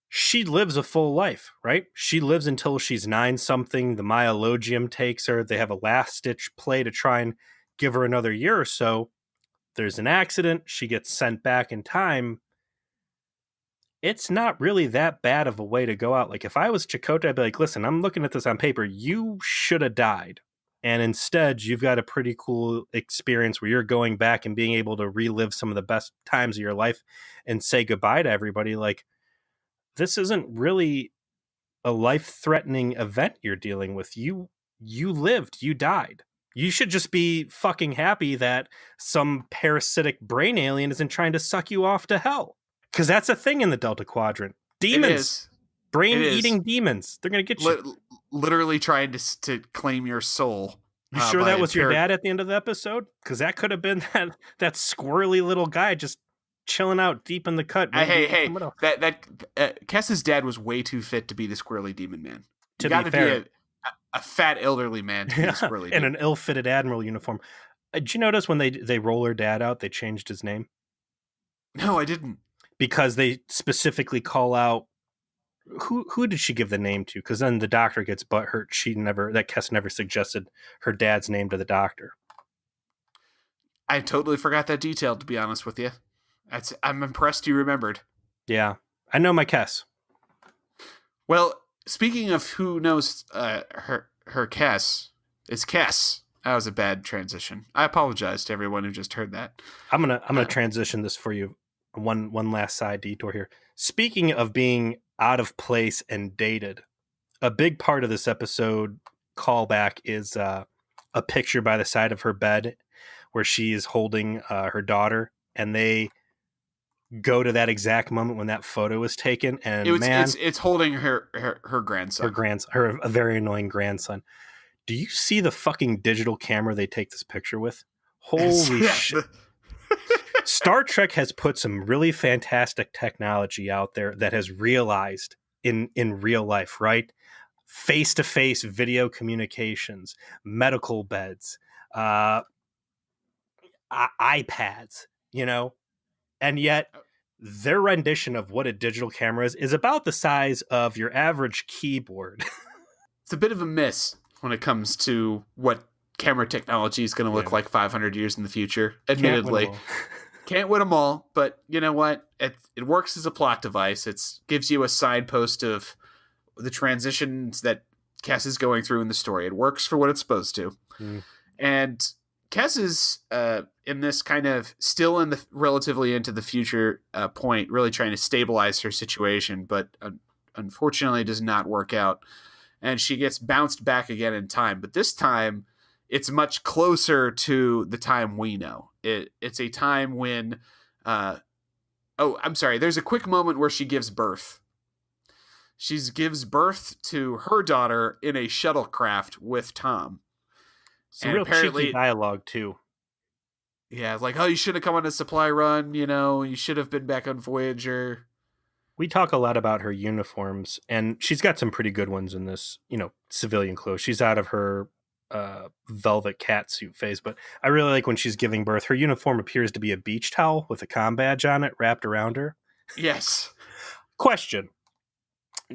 she lives a full life, right? She lives until she's 9-something. The myologium takes her. They have a last-ditch play to try and give her another year or so. There's an accident. She gets sent back in time. It's not really that bad of a way to go out. Like, if I was Chakotay, I'd be like, listen, I'm looking at this on paper. You should have died. And instead, you've got a pretty cool experience where you're going back and being able to relive some of the best times of your life and say goodbye to everybody. Like, this isn't really a life-threatening event you're dealing with. You lived. You died. You should just be fucking happy that some parasitic brain alien isn't trying to suck you off to hell. Because that's a thing in the Delta Quadrant. Demons. Brain-eating demons. They're going to get you. Literally trying to claim your soul. You sure that was your dad at the end of the episode? Because that could have been that squirrely little guy just chilling out deep in the cut. Hey, Kess's dad was way too fit to be the squirrely demon man. To be fair, a fat elderly man to be squirrely. In an ill-fitted admiral uniform. Did you notice when they roll her dad out, they changed his name? No, I didn't. Because they specifically call out who did she give the name to? Because then the doctor gets butthurt. That Kess never suggested her dad's name to the doctor. I totally forgot that detail, to be honest with you. I'm impressed you remembered. Yeah, I know my Kess. Well, speaking of who knows her Kess, it's Kess. That was a bad transition. I apologize to everyone who just heard that. I'm gonna transition this for you. One last side detour here. Speaking of being out of place and dated, a big part of this episode callback is a picture by the side of her bed where she is holding her daughter, and they go to that exact moment when that photo was taken, and it's holding her grandson, a very annoying grandson. Do you see the fucking digital camera they take this picture with? Holy shit. Star Trek has put some really fantastic technology out there that has realized in real life, right? Face-to-face video communications, medical beds, iPads, and yet their rendition of what a digital camera is about the size of your average keyboard. It's a bit of a miss when it comes to what camera technology is going to look like 500 years in the future. Admittedly, can't win them all, but you know what? It works as a plot device. It gives you a signpost of the transitions that Kess is going through in the story. It works for what it's supposed to. And Kess is in this kind of still in the relatively into the future point, really trying to stabilize her situation, but unfortunately does not work out. And she gets bounced back again in time. But this time, it's much closer to the time we know. It's a time when... I'm sorry. There's a quick moment where she gives birth. She gives birth to her daughter in a shuttlecraft with Tom. Some real cheeky dialogue, too. Yeah, like, oh, you should have come on a supply run, you should have been back on Voyager. We talk a lot about her uniforms, and she's got some pretty good ones in this, civilian clothes. She's out of her velvet catsuit phase, but I really like when she's giving birth. Her uniform appears to be a beach towel with a comm badge on it wrapped around her. Yes. Question.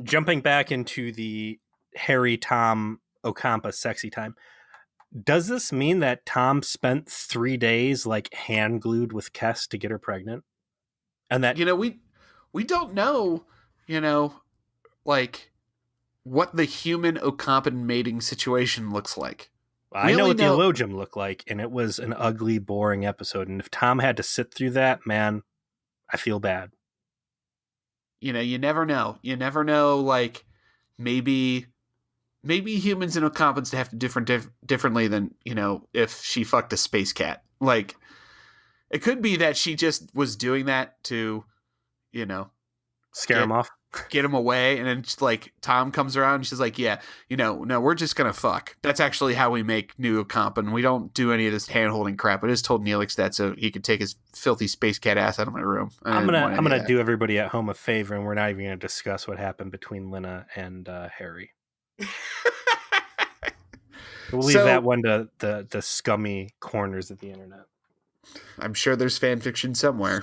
Jumping back into the Harry, Tom, Ocampa sexy time. Does this mean that Tom spent 3 days hand glued with Kess to get her pregnant? And that we don't know, what the human Ocampan mating situation looks like. I know what the Elogium looked like, and it was an ugly, boring episode. And if Tom had to sit through that, man, I feel bad. You never know. You never know, maybe humans and Ocampans have to differently than, if she fucked a space cat. It could be that she just was doing that to, scare him off, get him away. And then Tom comes around and she's like, yeah, no, we're just going to fuck. That's actually how we make new Ocampan. We don't do any of this hand holding crap. I just told Neelix that so he could take his filthy space cat ass out of my room. I'm going to do everybody at home a favor, and we're not even going to discuss what happened between Lena and Harry. We'll leave that one to the scummy corners of the internet. I'm sure there's fan fiction somewhere.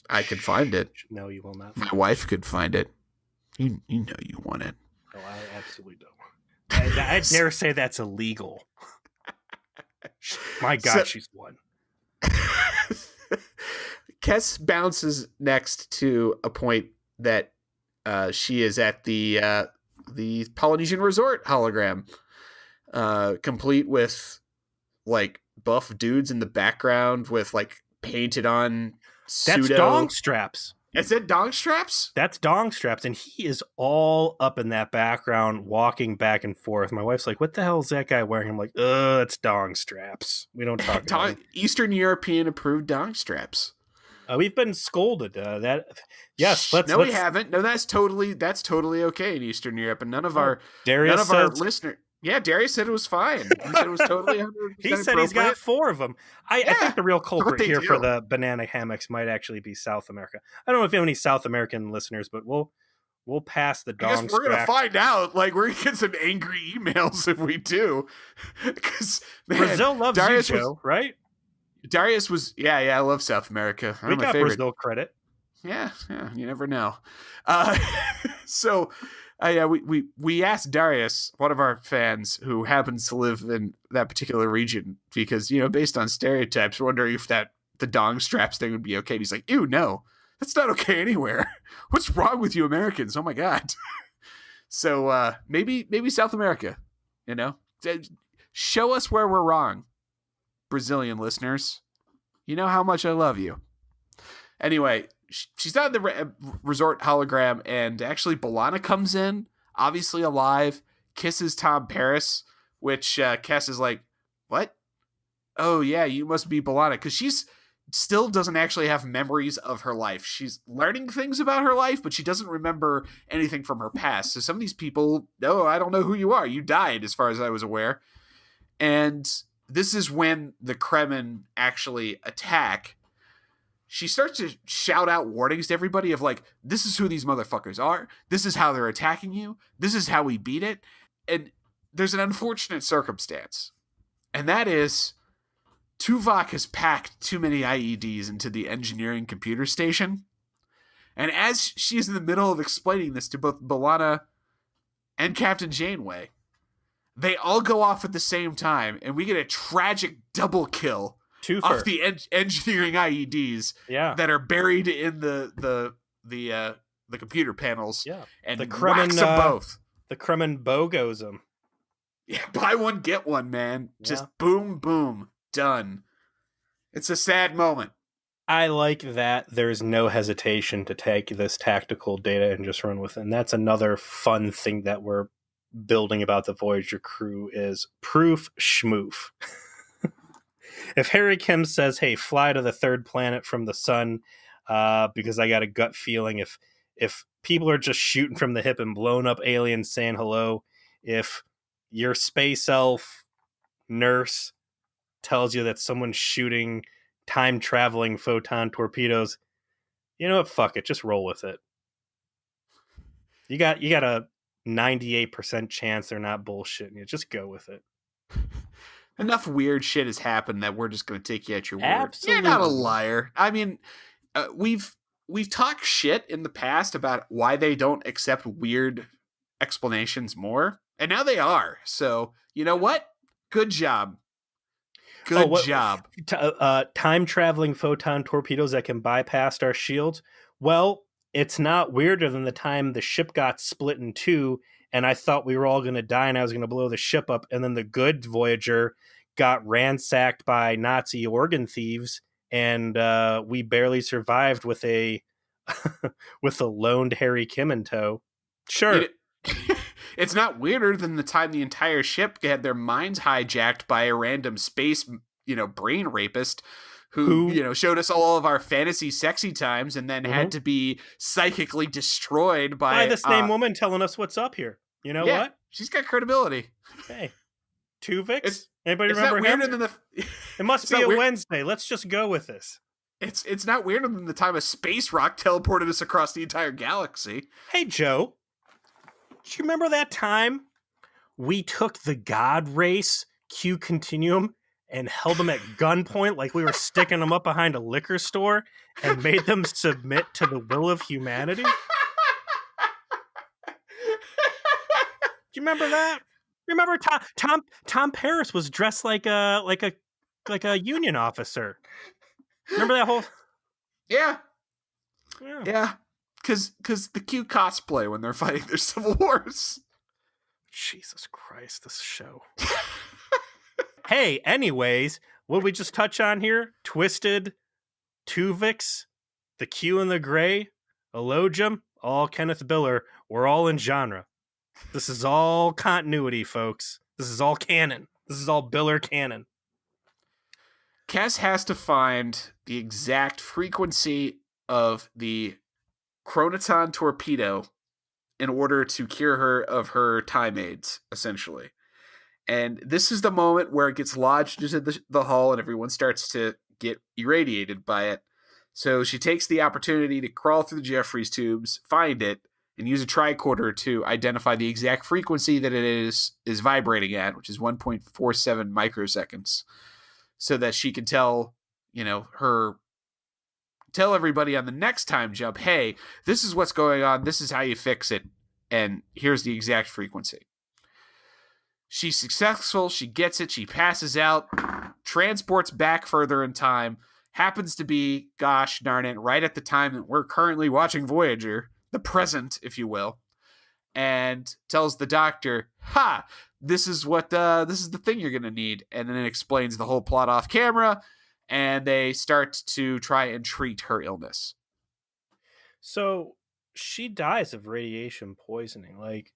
I could find it. No, you will not. My wife could find it. You know you want it. No, I absolutely don't. I dare say that's illegal. My God, she's one. Kess bounces next to a point that she is at the Polynesian Resort hologram, complete with buff dudes in the background with painted on pseudo. That's dong straps. Is it dong straps? That's dong straps, and he is all up in that background, walking back and forth. My wife's like, "What the hell is that guy wearing?" I'm like, it's dong straps. We don't talk about Eastern European approved dong straps. We've been scolded. Yes, we haven't. No, that's totally okay in Eastern Europe, and none of our listeners. Yeah, Darius said it was fine. He said it was totally 100% He said he's got 4 of them. I think the real culprit here for the banana hammocks might actually be South America. I don't know if you have any South American listeners, but we'll We'll pass the I guess dong we're gonna scrack. find out. Like, we're gonna get some angry emails if we do, because Brazil loves Darius you, Joe, right? yeah, I love South America. We My got favorite. Brazil credit. Yeah, you never know. Uh, so, yeah, we asked Darius, one of our fans who happens to live in that particular region, because based on stereotypes, we're wondering if the dong straps thing would be okay. And he's like, "Ew, no, that's not okay anywhere. What's wrong with you Americans? Oh my god." So maybe South America, show us where we're wrong, Brazilian listeners. You know how much I love you. Anyway, she's not in the resort hologram, and actually B'Elanna comes in, obviously alive, kisses Tom Paris, which Cass is like, "What? Oh yeah, you must be B'Elanna," because she's still doesn't actually have memories of her life. She's learning things about her life, but she doesn't remember anything from her past. So some of these people, I don't know who you are. You died, as far as I was aware. And this is when the Kremen actually attack. She starts to shout out warnings to everybody of like, this is who these motherfuckers are. This is how they're attacking you. This is how we beat it. And there's an unfortunate circumstance. And that is Tuvok has packed too many IEDs into the engineering computer station. And as she's in the middle of explaining this to both B'Elanna and Captain Janeway, they all go off at the same time. And we get a tragic double kill off the engineering IEDs that are buried in the computer panels. Yeah, and the Kremen them both. The Kremen bogos them. Yeah, buy one get one, man. Just boom, boom, done. It's a sad moment. I like that there's no hesitation to take this tactical data and just run with it. And that's another fun thing that we're building about the Voyager crew is proof schmoof. If Harry Kim says, "Hey, fly to the third planet from the sun," because I got a gut feeling if people are just shooting from the hip and blowing up aliens saying hello, if your space elf nurse tells you that someone's shooting time-traveling photon torpedoes, you know what? Fuck it. Just roll with it. You got a 98% chance they're not bullshitting you. Just go with it. Enough weird shit has happened that we're just going to take you at your word. Absolutely. You're not a liar. I mean, we've talked shit in the past about why they don't accept weird explanations more, and now they are. So, you know what? Good job. Good job. Time-traveling photon torpedoes that can bypass our shields. Well, it's not weirder than the time the ship got split in two, and I thought we were all going to die and I was going to blow the ship up, and then the good Voyager got ransacked by Nazi organ thieves, and we barely survived with a loned Harry Kim in tow. Sure. It's not weirder than the time the entire ship had their minds hijacked by a random space, brain rapist who showed us all of our fantasy sexy times and then had to be psychically destroyed by the same woman telling us what's up here. You know what? She's got credibility. Hey, Tuvix? Anybody remember him? It must be a Wednesday. Let's just go with this. It's not weirder than the time a space rock teleported us across the entire galaxy. Hey, Joe. Do you remember that time we took the God Race Q Continuum and held them at gunpoint like we were sticking them up behind a liquor store and made them submit to the will of humanity? Do you remember that? Remember Tom Paris was dressed like a union officer. Remember that whole? Yeah. Because the Q cosplay when they're fighting their civil wars. Jesus Christ, this show. Hey, anyways, what we just touch on here? Twisted, Tuvix, the Q and the Gray, Elogium, all Kenneth Biller. We're all in genre. This is all continuity, folks. This is all canon. This is all Biller canon. Cass has to find the exact frequency of the Chronoton torpedo in order to cure her of her time aids, essentially. And this is the moment where it gets lodged into the hull and everyone starts to get irradiated by it. So she takes the opportunity to crawl through the Jeffries tubes, find it, and use a tricorder to identify the exact frequency that it is vibrating at, which is 1.47 microseconds, so that she can tell, tell everybody on the next time jump, hey, this is what's going on, this is how you fix it, and here's the exact frequency. She's successful, she gets it, she passes out, transports back further in time, happens to be, gosh darn it, right at the time that we're currently watching Voyager, the present, if you will, and tells the doctor, this is the thing you're going to need, and then it explains the whole plot off camera, and they start to try and treat her illness. So she dies of radiation poisoning. Like,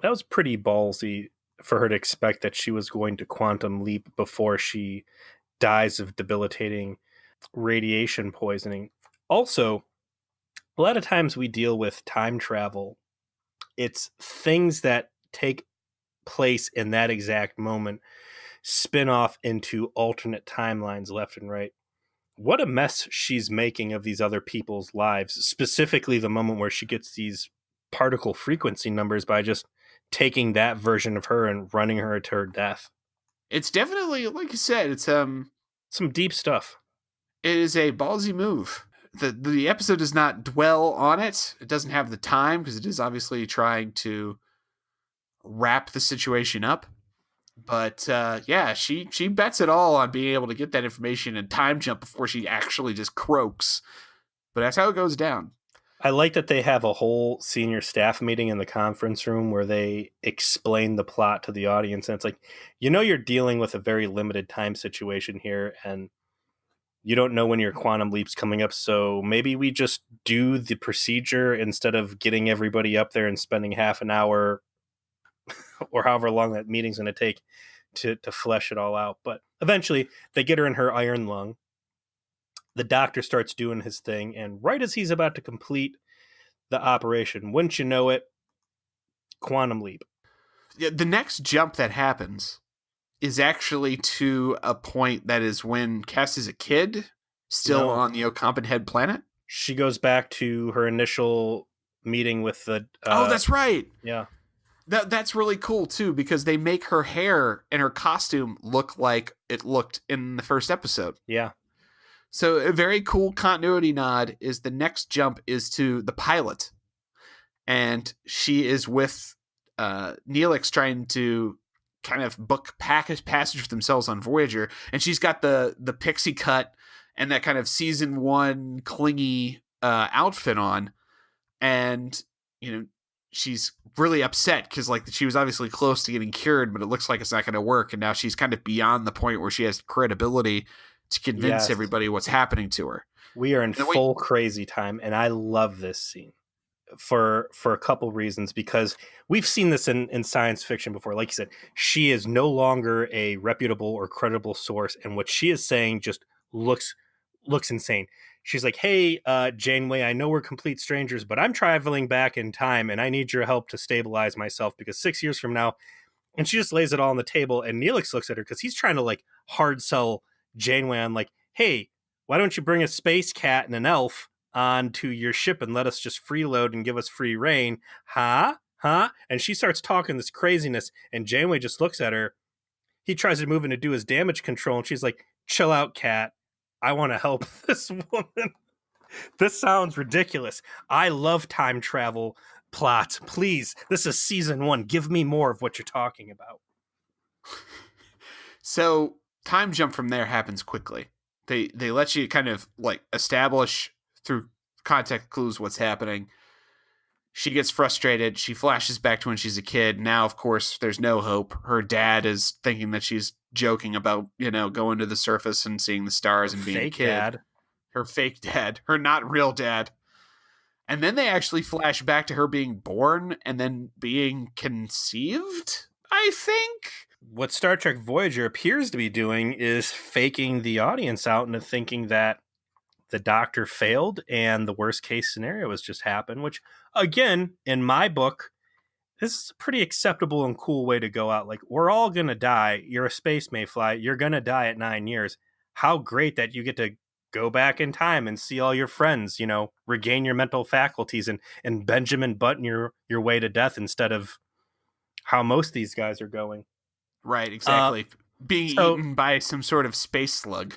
that was pretty ballsy for her to expect that she was going to quantum leap before she dies of debilitating radiation poisoning. Also, a lot of times we deal with time travel. It's things that take place in that exact moment spin off into alternate timelines left and right. What a mess she's making of these other people's lives, specifically the moment where she gets these particle frequency numbers by just taking that version of her and running her to her death. It's definitely, like you said, it's some deep stuff. It is a ballsy move. The episode does not dwell on it. It doesn't have the time because it is obviously trying to wrap the situation up. But yeah, she bets it all on being able to get that information and time jump before she actually just croaks. But that's how it goes down. I like that they have a whole senior staff meeting in the conference room where they explain the plot to the audience. And it's like, you're dealing with a very limited time situation here, and you don't know when your quantum leap's coming up. So maybe we just do the procedure instead of getting everybody up there and spending half an hour or however long that meeting's going to take to flesh it all out. But eventually they get her in her iron lung. The doctor starts doing his thing, and right as he's about to complete the operation, wouldn't you know it, quantum leap. Yeah, the next jump that happens is actually to a point that is when Cass is a kid, still on the Ocampenhead planet. She goes back to her initial meeting with the... oh, that's right! Yeah. That's really cool, too, because they make her hair and her costume look like it looked in the first episode. Yeah. So a very cool continuity nod is the next jump is to the pilot. And she is with Neelix trying to kind of book passage for themselves on Voyager. And she's got the pixie cut and that kind of season 1 clingy outfit on. And, she's really upset because she was obviously close to getting cured, but it looks like it's not going to work. And now she's kind of beyond the point where she has credibility to convince everybody what's happening to her. We are in full crazy time, and I love this scene for a couple reasons, because we've seen this in science fiction before. Like you said, she is no longer a reputable or credible source, and what she is saying just looks insane. She's like, hey, Janeway, I know we're complete strangers, but I'm traveling back in time, and I need your help to stabilize myself, because 6 years from now... And she just lays it all on the table, and Neelix looks at her because he's trying to hard sell Janeway on hey, why don't you bring a space cat and an elf onto your ship and let us just freeload and give us free reign? Huh? And she starts talking this craziness, and Janeway just looks at her. He tries to move in to do his damage control, and she's like, chill out, cat. I want to help this woman. This sounds ridiculous. I love time travel plots. Please, this is season 1. Give me more of what you're talking about. So time jump from there happens quickly. They let you kind of establish through context clues what's happening. She gets frustrated. She flashes back to when she's a kid. Now, of course, there's no hope. Her dad is thinking that she's joking about, going to the surface and seeing the stars and being a kid. Dad. Her fake dad. Her not real dad. And then they actually flash back to her being born and then being conceived, I think. What Star Trek Voyager appears to be doing is faking the audience out into thinking that the doctor failed and the worst case scenario has just happened, which, again, in my book, this is a pretty acceptable and cool way to go out. We're all going to die. You're a space mayfly. You're going to die at 9 years. How great that you get to go back in time and see all your friends, regain your mental faculties and Benjamin Button your way to death instead of how most of these guys are going. Right, exactly. Being so eaten by some sort of space slug.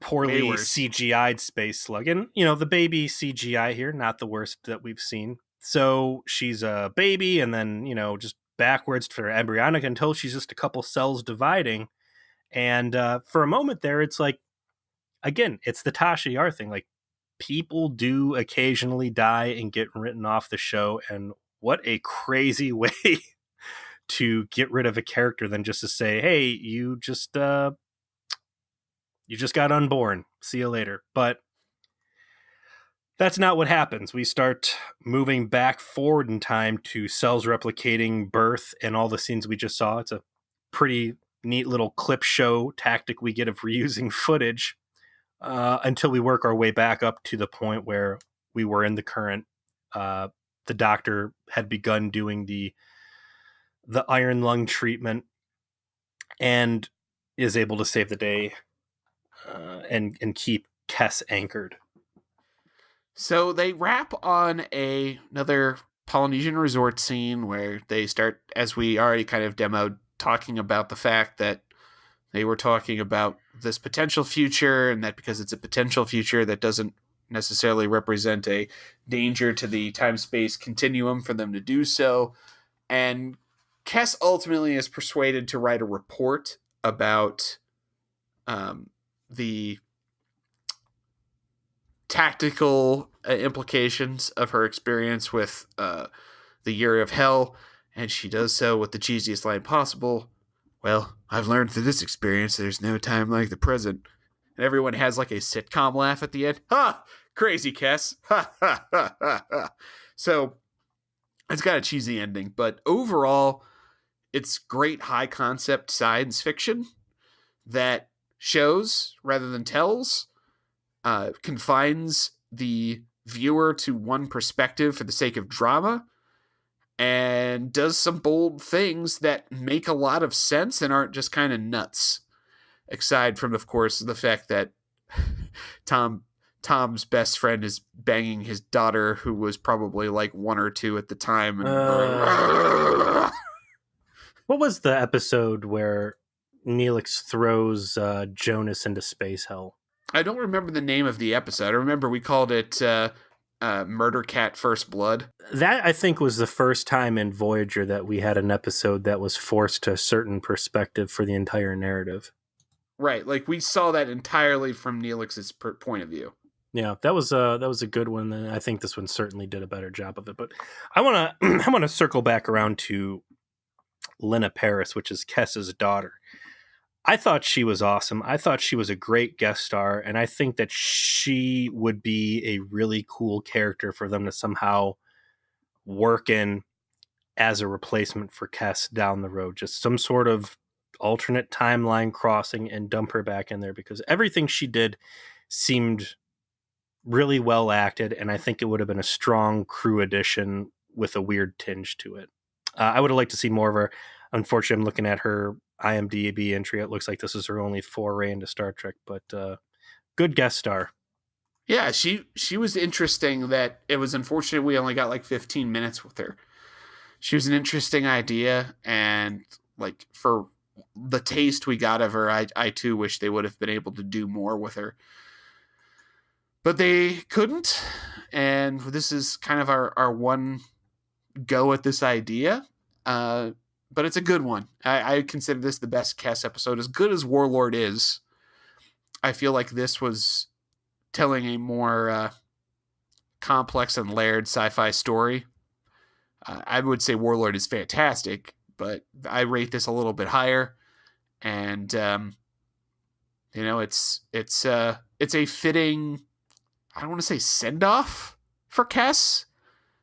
poorly CGI'd space slug. And, the baby CGI here, not the worst that we've seen. So she's a baby and then, just backwards to her embryonic until she's just a couple cells dividing. And for a moment there, it's like, again, it's the Tasha Yar thing. Like, people do occasionally die and get written off the show. And what a crazy way to get rid of a character than just to say, hey, you just got unborn. See you later. But that's not what happens. We start moving back forward in time to cells replicating, birth, and all the scenes we just saw. It's a pretty neat little clip show tactic we get of reusing footage until we work our way back up to the point where we were in the current. The doctor had begun doing the iron lung treatment and is able to save the day and keep Kes anchored. So they wrap on another Polynesian resort scene where they start, as we already kind of demoed, talking about the fact that they were talking about this potential future, and that because it's a potential future, that doesn't necessarily represent a danger to the time-space continuum for them to do so. And Kes ultimately is persuaded to write a report about the tactical implications of her experience with the Year of Hell, and she does so with the cheesiest line possible. Well, I've learned through this experience there's no time like the present. And everyone has like a sitcom laugh at the end. Ha! Crazy, Kes. Ha ha ha ha ha. So it's got a cheesy ending, but overall, it's great high concept science fiction that shows rather than tells, confines the viewer to one perspective for the sake of drama, and does some bold things that make a lot of sense and aren't just kind of nuts. Aside from, of course, the fact that Tom's best friend is banging his daughter, who was probably like 1 or 2 at the time. And what was the episode where Neelix throws Jonas into space hell? I don't remember the name of the episode. I remember we called it Murder Cat First Blood. That, I think, was the first time in Voyager that we had an episode that was forced to a certain perspective for the entire narrative. Right, like we saw that entirely from Neelix's point of view. Yeah, that was a good one, and I think this one certainly did a better job of it. But I wanna circle back around to Lena Paris, which is Kes's daughter. I thought she was awesome. I thought she was a great guest star, and I think that she would be a really cool character for them to somehow work in as a replacement for Kes down the road. Just some sort of alternate timeline crossing and dump her back in there, because everything she did seemed really well acted, and I think it would have been a strong crew addition with a weird tinge to it. I would have liked to see more of her. Unfortunately, I'm looking at her IMDb entry. It looks like this is her only foray into Star Trek, but good guest star. Yeah, she was interesting. That it was unfortunate we only got like 15 minutes with her. She was an interesting idea, and like for the taste we got of her, I too wish they would have been able to do more with her. But they couldn't, and this is kind of our one go at this idea. But it's a good one. I consider this the best Kes episode. As good as Warlord is, I feel like this was telling a more complex and layered sci-fi story. I would say Warlord is fantastic, but I rate this a little bit higher. And it's a fitting, I don't want to say send-off for Kes,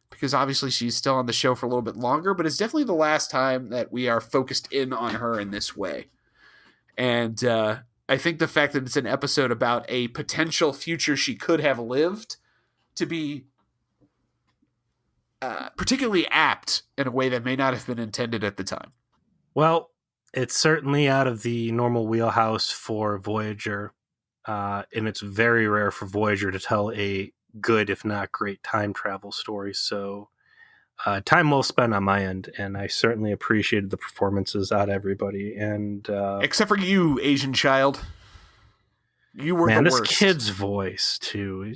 because obviously she's still on the show for a little bit longer, but it's definitely the last time that we are focused in on her in this way. And I think the fact that it's an episode about a potential future she could have lived to be particularly apt in a way that may not have been intended at the time. Well, it's certainly out of the normal wheelhouse for Voyager. and it's very rare for Voyager to tell a good, if not great, time travel story. So time well spent on my end, and I certainly appreciated the performances out of everybody. And except for you, Asian child. You were man, the this worst. kid's voice too.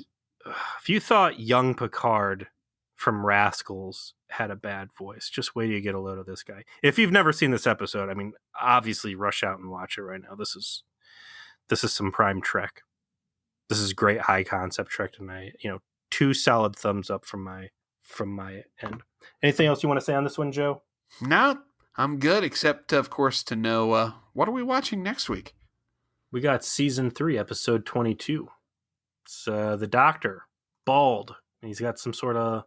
If you thought young Picard from Rascals had a bad voice, just wait till you get a load of this guy. If you've never seen this episode, I mean, obviously rush out and watch it right now. This is some prime Trek. This is great high concept Trek tonight. 2 solid thumbs up from my end. Anything else you want to say on this one, Joe? No, I'm good, except, of course, to know what are we watching next week? We got season 3, episode 22. It's the Doctor, bald, and he's got some sort of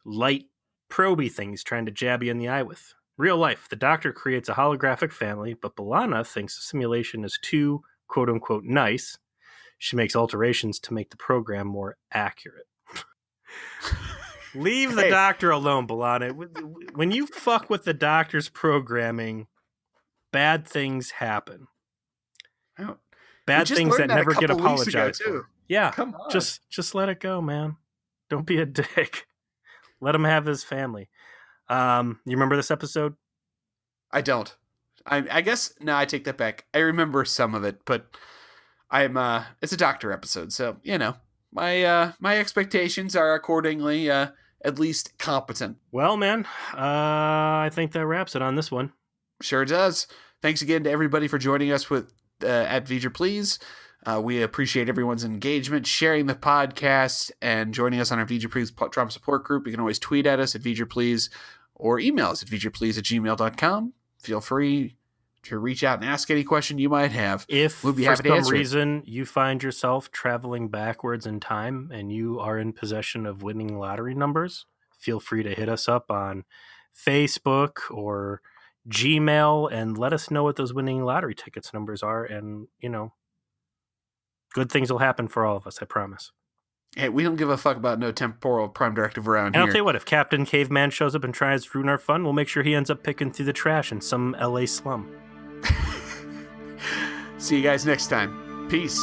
light proby thing he's trying to jab you in the eye with. Real life, the Doctor creates a holographic family, but B'Elanna thinks the simulation is too, quote-unquote, nice. She makes alterations to make the program more accurate. Leave the Doctor alone, B'Elanna. When you fuck with the Doctor's programming, bad things happen. Bad things that never get apologized for. Yeah, come on. Just let it go, man. Don't be a dick. Let him have his family. You remember this episode? I don't. I guess no. I take that back. I remember some of it, but it's a Doctor episode, so my expectations are accordingly at least competent. Well, man, I think that wraps it on this one. Sure does. Thanks again to everybody for joining us at Voyager Please. We appreciate everyone's engagement, sharing the podcast, and joining us on our Voyager Please Trauma Support Group. You can always tweet at us at Voyager Please or email us at VoyagerPlease@gmail.com. Feel free to reach out and ask any question you might have. If we'll be happy to answer. For some reason you find yourself traveling backwards in time and you are in possession of winning lottery numbers, feel free to hit us up on Facebook or Gmail and let us know what those winning lottery tickets numbers are, and good things will happen for all of us, I promise. Hey, we don't give a fuck about no temporal prime directive around here. And I'll tell you what, if Captain Caveman shows up and tries to ruin our fun, we'll make sure he ends up picking through the trash in some LA slum. See you guys next time. Peace.